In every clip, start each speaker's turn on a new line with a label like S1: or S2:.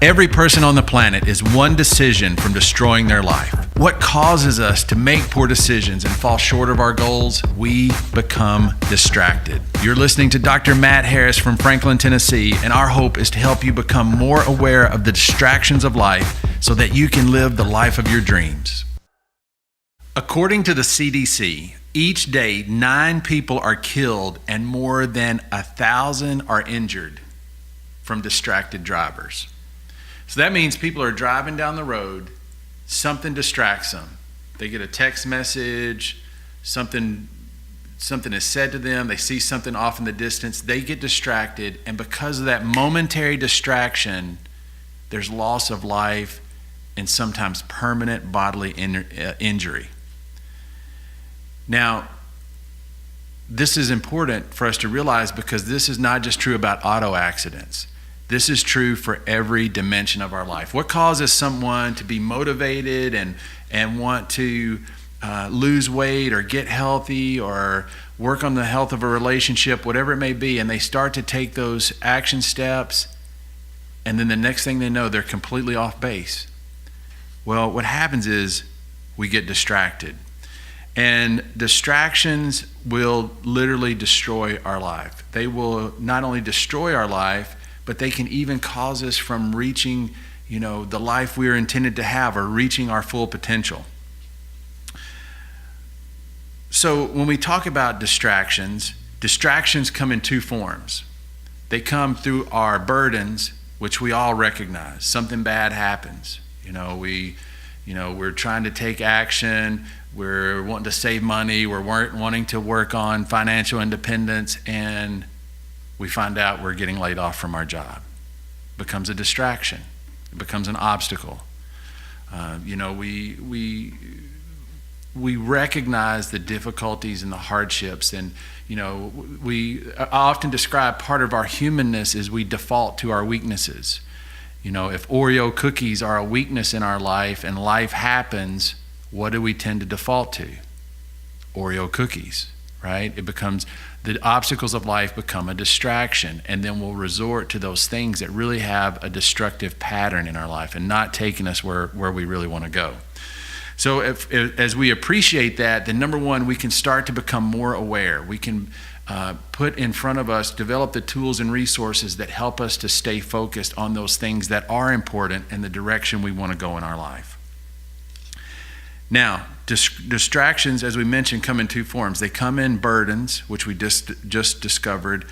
S1: Every person on the planet is one decision from destroying their life. What causes us to make poor decisions and fall short of our goals? We become distracted. You're listening to Dr. Matt Harris from Franklin, Tennessee, and our hope is to help you become more aware of the distractions of life so that you can live the life of your dreams. According to the CDC, each day 9 people are killed and more than 1,000 are injured from distracted drivers. So that means people are driving down the road, something distracts them. They get a text message, something is said to them, they see something off in the distance, they get distracted, and because of that momentary distraction, there's loss of life and sometimes permanent bodily injury. Now, this is important for us to realize because this is not just true about auto accidents. This is true for every dimension of our life. What causes someone to be motivated and want to lose weight or get healthy or work on the health of a relationship, whatever it may be, and they start to take those action steps, and then the next thing they know, they're completely off base. Well, what happens is we get distracted. And distractions will literally destroy our life. They will not only destroy our life, but they can even cause us from reaching, the life we are intended to have or reaching our full potential. So when we talk about distractions come in 2 forms. They come through our burdens, which we all recognize. Something bad happens. We're trying to take action. We're wanting to save money. We're wanting to work on financial independence, and we find out we're getting laid off from our job. It becomes a distraction. It becomes an obstacle. We recognize the difficulties and the hardships, and I often describe part of our humanness is we default to our weaknesses. If Oreo cookies are a weakness in our life and life happens, what do we tend to default to? Oreo cookies, right? The obstacles of life become a distraction, and then we'll resort to those things that really have a destructive pattern in our life and not taking us where we really want to go. So as we appreciate that, then number one, we can start to become more aware. We can put in front of us, develop the tools and resources that help us to stay focused on those things that are important and the direction we want to go in our life. Now, distractions, as we mentioned, come in 2 forms. They come in burdens, which we just discovered,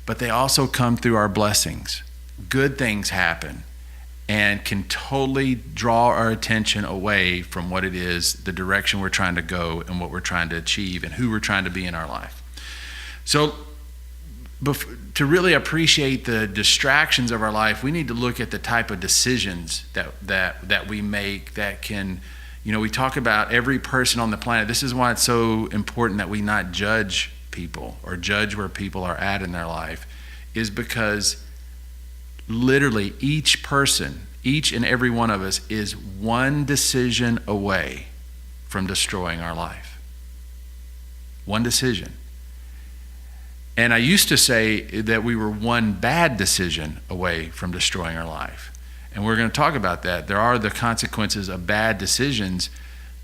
S1: but they also come through our blessings. Good things happen and can totally draw our attention away from what it is, the direction we're trying to go and what we're trying to achieve and who we're trying to be in our life. So to really appreciate the distractions of our life, we need to look at the type of decisions that we make that can, we talk about every person on the planet. This is why it's so important that we not judge people or judge where people are at in their life, is because literally each person, each and every one of us is one decision away from destroying our life. One decision. And I used to say that we were one bad decision away from destroying our life. And we're going to talk about that. There are the consequences of bad decisions,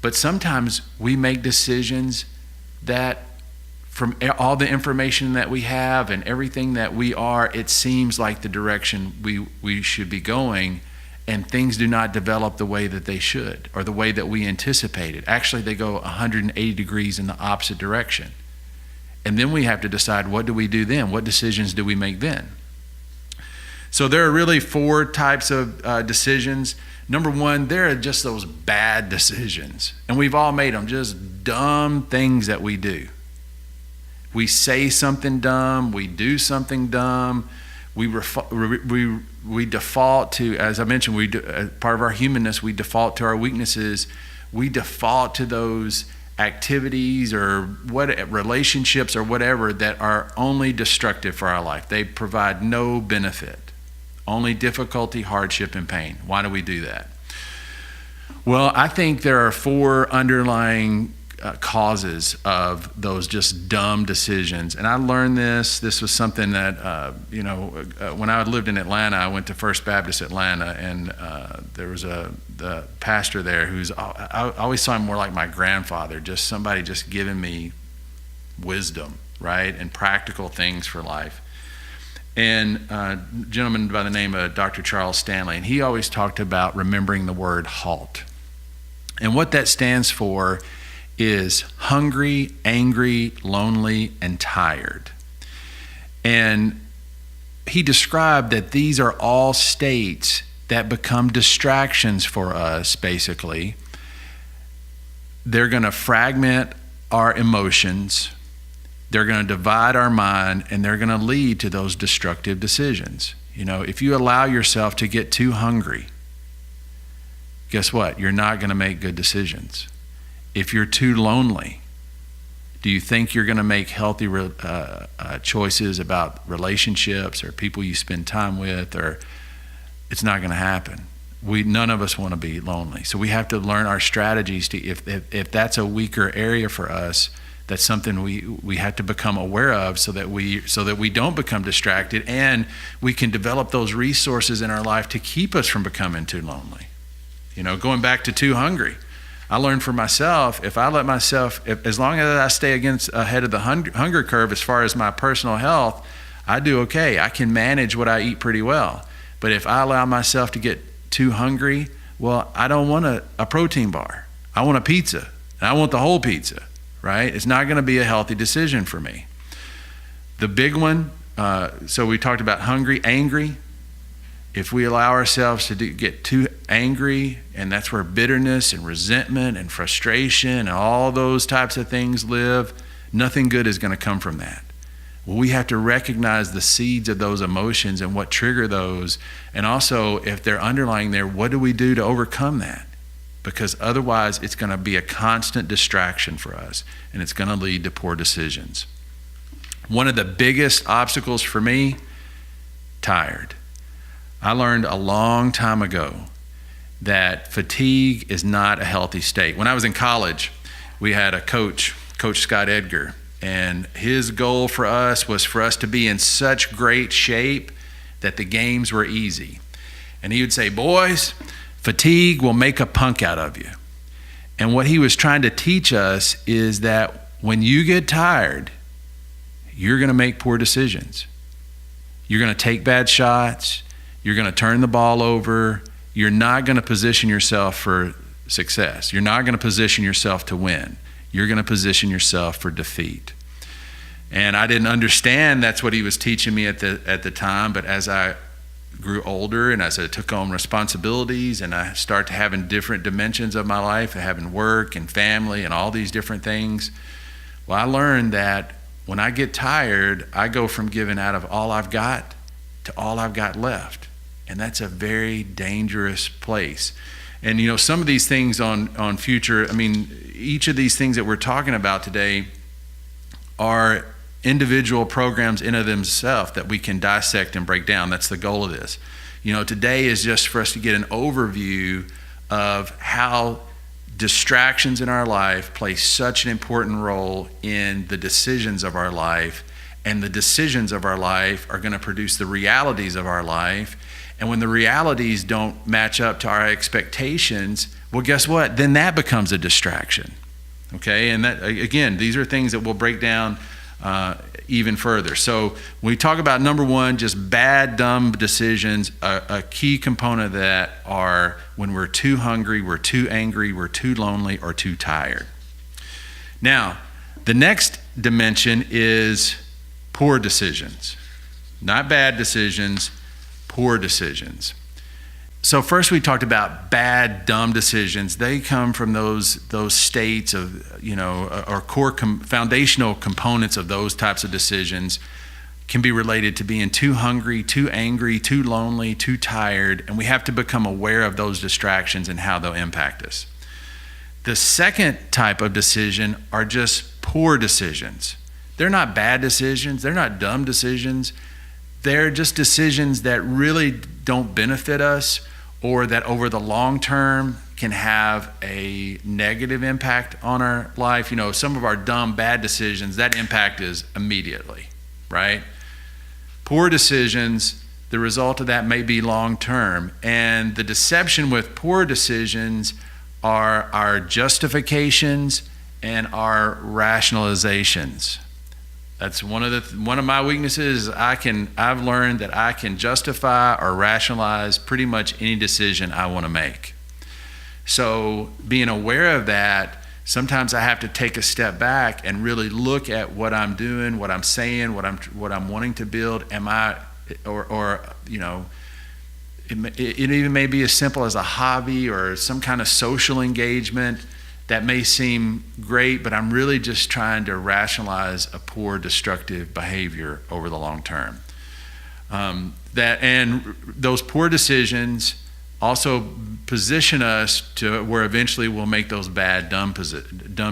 S1: but sometimes we make decisions that from all the information that we have and everything that we are, it seems like the direction we should be going, and things do not develop the way that they should or the way that we anticipated. Actually, they go 180 degrees in the opposite direction. And then we have to decide, what do we do then? What decisions do we make then? So there are really 4 types of decisions. Number one, there are just those bad decisions. And we've all made them, just dumb things that we do. We say something dumb, we do something dumb, we default to, as I mentioned, part of our humanness, we default to our weaknesses. We default to those activities or relationships or whatever that are only destructive for our life. They provide no benefit, only difficulty, hardship, and pain. Why do we do that? Well, I think there are 4 underlying causes of those just dumb decisions. And I learned this was something that when I lived in Atlanta, I went to First Baptist Atlanta, and there was the pastor there I always saw him more like my grandfather, just somebody just giving me wisdom, right, and practical things for life. And a gentleman by the name of Dr. Charles Stanley, and he always talked about remembering the word HALT. And what that stands for is hungry, angry, lonely, and tired. And he described that these are all states that become distractions for us, basically. They're going to fragment our emotions. They're going to divide our mind, and they're going to lead to those destructive decisions. If you allow yourself to get too hungry, guess what? You're not going to make good decisions. If you're too lonely, do you think you're going to make healthy choices about relationships or people you spend time with? Or it's not going to happen. None of us want to be lonely. So we have to learn our strategies to, if that's a weaker area for us, that's something we have to become aware of so that we don't become distracted, and we can develop those resources in our life to keep us from becoming too lonely. Going back to too hungry, I learned for myself, if I let myself, as long as I stay ahead of the hunger curve as far as my personal health, I do okay. I can manage what I eat pretty well. But if I allow myself to get too hungry, well, I don't want a protein bar. I want a pizza, and I want the whole pizza. Right? It's not going to be a healthy decision for me. The big one, so we talked about hungry, angry. If we allow ourselves to get too angry, and that's where bitterness and resentment and frustration and all those types of things live, nothing good is going to come from that. Well, we have to recognize the seeds of those emotions and what trigger those, and also if they're underlying there, what do we do to overcome that? Because otherwise it's going to be a constant distraction for us, and it's going to lead to poor decisions. One of the biggest obstacles for me, tired. I learned a long time ago that fatigue is not a healthy state. When I was in college, we had a coach, Coach Scott Edgar, and his goal for us was for us to be in such great shape that the games were easy. And he would say, boys, fatigue will make a punk out of you. And what he was trying to teach us is that when you get tired, you're going to make poor decisions. You're going to take bad shots. You're going to turn the ball over. You're not going to position yourself for success. You're not going to position yourself to win. You're going to position yourself for defeat. And I didn't understand that's what he was teaching me at the time, but as I grew older and as I took on responsibilities and I started having different dimensions of my life, having work and family and all these different things, well, I learned that when I get tired, I go from giving out of all I've got to all I've got left. And that's a very dangerous place. And some of these things on future, each of these things that we're talking about today are individual programs in of themselves that we can dissect and break down. That's the goal of this. Today is just for us to get an overview of how distractions in our life play such an important role in the decisions of our life, and the decisions of our life are going to produce the realities of our life. And when the realities don't match up to our expectations, well, guess what? Then that becomes a distraction. Okay, and that, again, these are things that we'll break down even further. So when we talk about number one, just bad, dumb decisions, a key component of that are when we're too hungry, we're too angry, we're too lonely, or too tired. Now, the next dimension is poor decisions. Not bad decisions, poor decisions. So first we talked about bad, dumb decisions. They come from those states of, or core foundational components of those types of decisions can be related to being too hungry, too angry, too lonely, too tired, and we have to become aware of those distractions and how they'll impact us. The second type of decision are just poor decisions. They're not bad decisions. They're not dumb decisions. They're just decisions that really don't benefit us, or that over the long term can have a negative impact on our life. Some of our dumb, bad decisions, that impact is immediately, right? Poor decisions, the result of that may be long term. And the deception with poor decisions are our justifications and our rationalizations. That's one of my weaknesses. I've learned that I can justify or rationalize pretty much any decision I want to make. So being aware of that, sometimes I have to take a step back and really look at what I'm doing, what I'm saying, what I'm wanting to build. It even may be as simple as a hobby or some kind of social engagement that may seem great, but I'm really just trying to rationalize a poor, destructive behavior over the long term. And those poor decisions also position us to where eventually we'll make those bad, dumb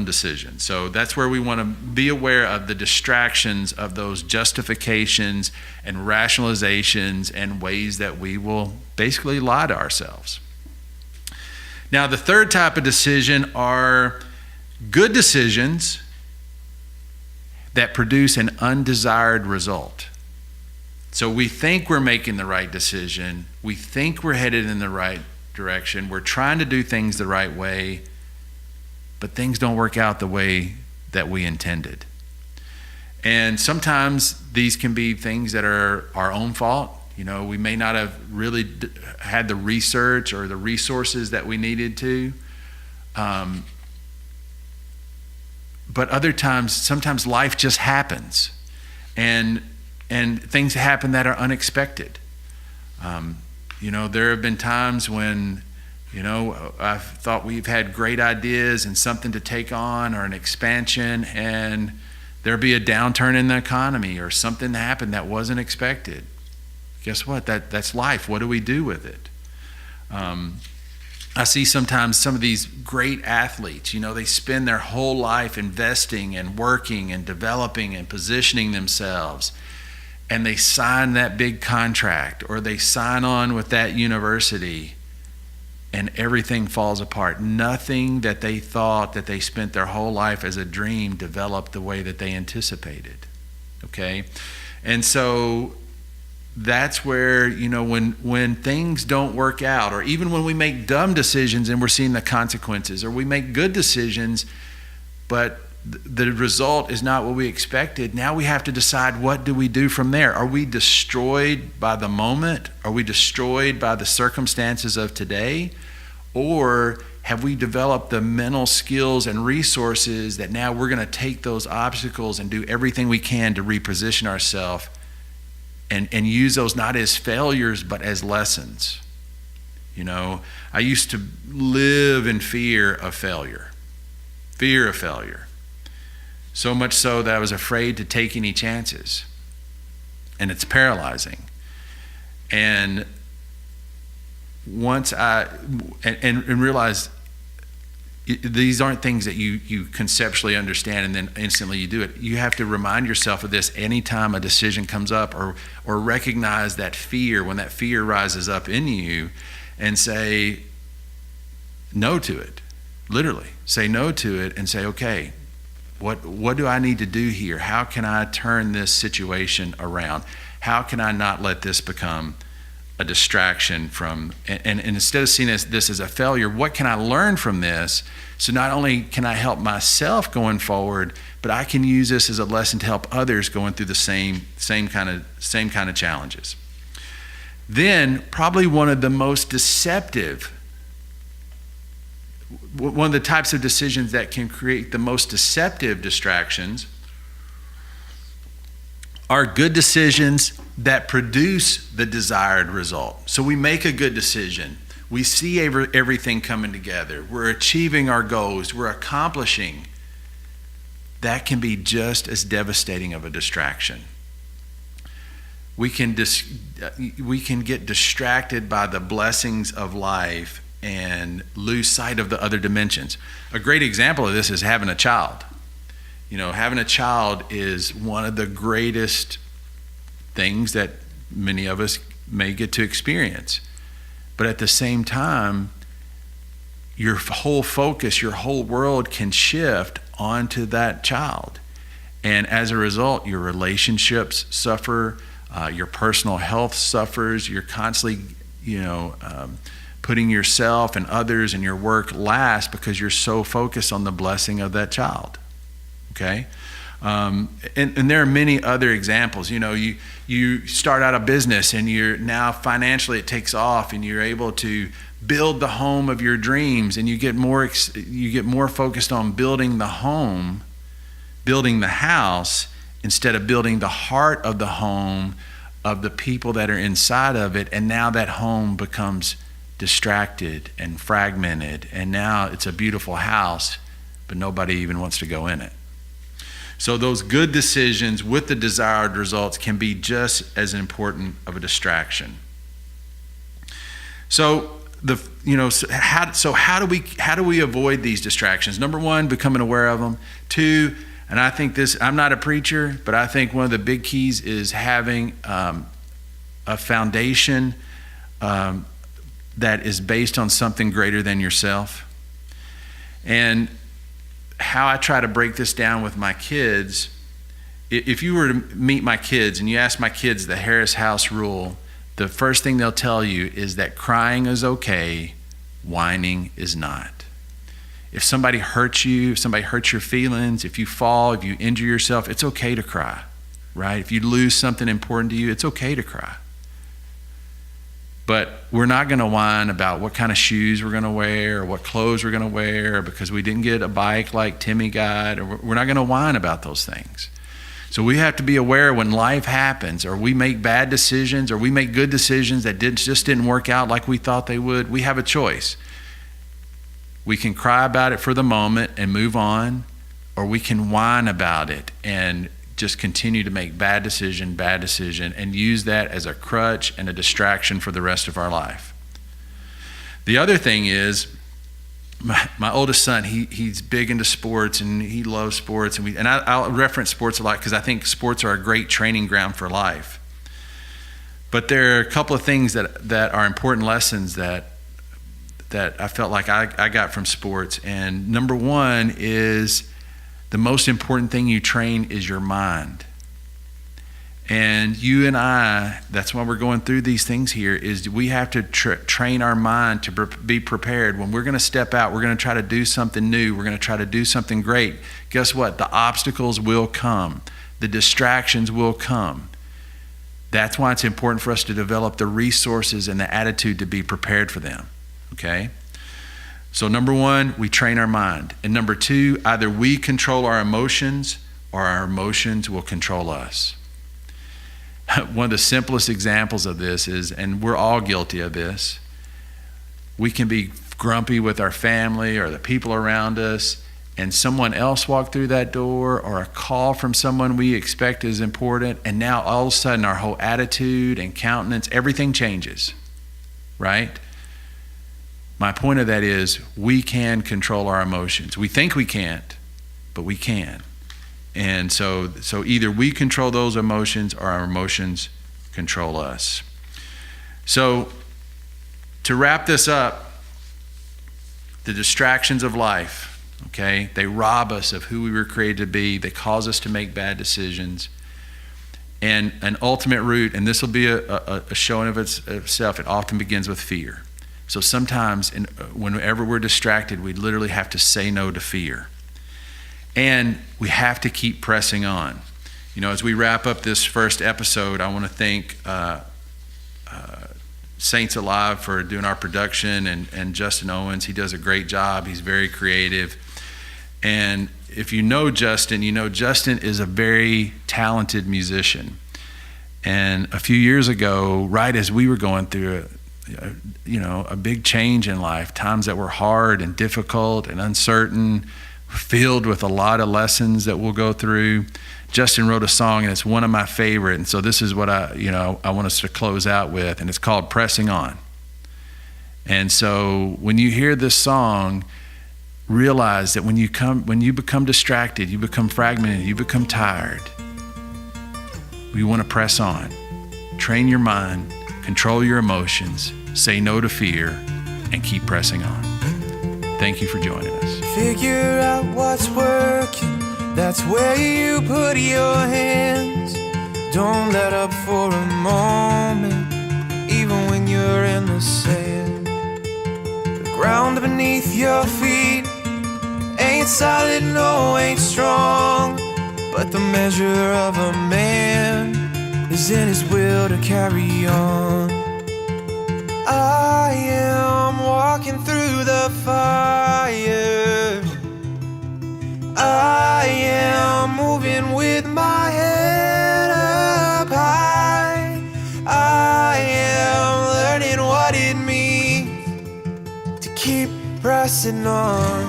S1: decisions. So that's where we want to be aware of the distractions of those justifications and rationalizations and ways that we will basically lie to ourselves. Now, the third type of decision are good decisions that produce an undesired result. So we think we're making the right decision. We think we're headed in the right direction. We're trying to do things the right way, but things don't work out the way that we intended. And sometimes these can be things that are our own fault. We may not have really had the research or the resources that we needed to. But other times, sometimes life just happens. And things happen that are unexpected. There have been times when, I've thought we've had great ideas and something to take on or an expansion, and there'll be a downturn in the economy or something happened that wasn't expected. Guess what? That's life. What do we do with it? I see sometimes some of these great athletes, they spend their whole life investing and working and developing and positioning themselves. And they sign that big contract or they sign on with that university and everything falls apart. Nothing that they thought that they spent their whole life as a dream developed the way that they anticipated. Okay? And so that's where, when things don't work out, or even when we make dumb decisions and we're seeing the consequences, or we make good decisions, but the result is not what we expected. Now we have to decide, what do we do from there? Are we destroyed by the moment? Are we destroyed by the circumstances of today? Or have we developed the mental skills and resources that now we're going to take those obstacles and do everything we can to reposition ourselves and use those not as failures but as lessons? I used to live in fear of failure. Fear of failure. So much so that I was afraid to take any chances. And it's paralyzing. And once I realized these aren't things that you conceptually understand and then instantly you do it. You have to remind yourself of this anytime a decision comes up, or recognize that fear when that fear rises up in you, and say no to it. Literally, say no to it and say, okay, what do I need to do here? How can I turn this situation around? How can I not let this become a distraction from, and instead of seeing this as a failure, what can I learn from this? So not only can I help myself going forward, but I can use this as a lesson to help others going through the same kind of challenges. Then probably one of the most deceptive, one of the types of decisions that can create the most deceptive distractions are good decisions that produce the desired result. So we make a good decision. We see everything coming together. We're achieving our goals. We're accomplishing. That can be just as devastating of a distraction. We can get distracted by the blessings of life and lose sight of the other dimensions. A great example of this is having a child. Having a child is one of the greatest things that many of us may get to experience. But at the same time, your whole focus, your whole world can shift onto that child. And as a result, your relationships suffer, your personal health suffers, you're constantly, putting yourself and others and your work last because you're so focused on the blessing of that child, okay? And there are many other examples. You start out a business and you're now financially it takes off and you're able to build the home of your dreams, and you get more focused on building the home, building the house, instead of building the heart of the home of the people that are inside of it. And now that home becomes distracted and fragmented, and now it's a beautiful house, but nobody even wants to go in it. So those good decisions with the desired results can be just as important of a distraction. So how do we avoid these distractions? Number one, becoming aware of them. Two, and I think this, I'm not a preacher, but I think one of the big keys is having a foundation that is based on something greater than yourself. And how I try to break this down with my kids, if you were to meet my kids and you ask my kids the Harris House rule, the first thing they'll tell you is that crying is okay, whining is not. If somebody hurts you, if somebody hurts your feelings, if you fall, if you injure yourself, it's okay to cry, right? If you lose something important to you, it's okay to cry. But we're not going to whine about what kind of shoes we're going to wear or what clothes we're going to wear, or because we didn't get a bike like Timmy got, or we're not going to whine about those things. So we have to be aware when life happens, or we make bad decisions, or we make good decisions that just didn't work out like we thought they would. We have a choice. We can cry about it for the moment and move on, or we can whine about it and just continue to make bad decision, and use that as a crutch and a distraction for the rest of our life. The other thing is, my oldest son, he's big into sports and he loves sports, and I'll reference sports a lot because I think sports are a great training ground for life. But there are a couple of things that are important lessons that I felt like I got from sports. And number one is, the most important thing you train is your mind. And you and I, that's why we're going through these things here, is we have to train our mind to be prepared. When we're going to step out, we're going to try to do something new. We're going to try to do something great. Guess what? The obstacles will come. The distractions will come. That's why it's important for us to develop the resources and the attitude to be prepared for them. Okay? So number one, we train our mind. And number two, either we control our emotions or our emotions will control us. One of the simplest examples of this is, and we're all guilty of this, we can be grumpy with our family or the people around us, and someone else walked through that door, or a call from someone we expect is important, and now all of a sudden our whole attitude and countenance, everything changes, right? My point of that is, we can control our emotions. We think we can't, but we can. And so either we control those emotions or our emotions control us. So to wrap this up, the distractions of life, okay, they rob us of who we were created to be. They cause us to make bad decisions. And an ultimate root, and this will be a showing of itself, it often begins with fear. So sometimes, whenever we're distracted, we literally have to say no to fear. And we have to keep pressing on. As we wrap up this first episode, I want to thank Saints Alive for doing our production, and Justin Owens. He does a great job. He's very creative. And if you know Justin is a very talented musician. And a few years ago, right as we were going through a big change in life, times that were hard and difficult and uncertain, filled with a lot of lessons that we'll go through, Justin wrote a song, and it's one of my favorite. And so this is what I want us to close out with, and it's called Pressing On. And so when you hear this song, realize that when you become distracted, you become fragmented, you become tired, we want to press on. Train your mind, control your emotions, say no to fear, and keep pressing on. Thank you for joining us.
S2: Figure out what's working, that's where you put your hands. Don't let up for a moment, even when you're in the sand. The ground beneath your feet ain't solid, no, ain't strong, but the measure of a man is in his will to carry on. I am walking through the fire, I am moving with my head up high, I am learning what it means to keep pressing on.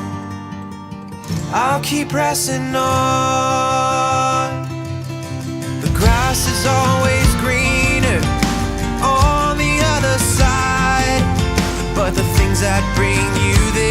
S2: I'll keep pressing on. The grass is always greener on the other side, but the things that bring you there